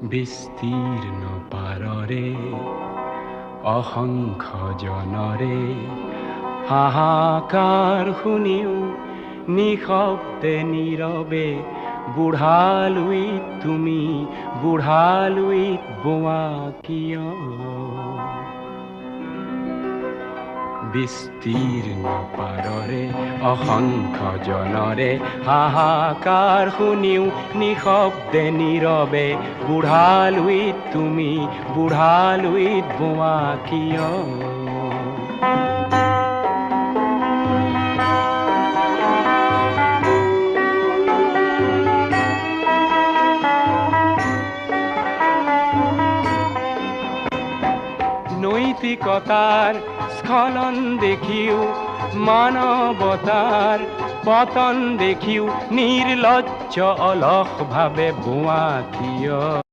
বিস্তীৰ্ণ পাৰৰে অসংখ্য জনৰে হাহাকাৰ শুনিও নিশব্দে নীৰৱে বুঢ়ালুইত তুমি বুঢ়ালুইত বোৱা কিয় বিস্তীৰ্ণ পাৰৰে অসংখ্য জনৰে হাহাকাৰ শুনিও নিশব্দে নীৰৱে বুঢ়ালুইত তুমি বুঢ়ালুইত বোৱা কিয় নৈতিকতাৰ স্খলন দেখিও মানৱতাৰ পতন দেখিও নিৰ্লজ্জ অলস ভাৱে বোৱা কিয়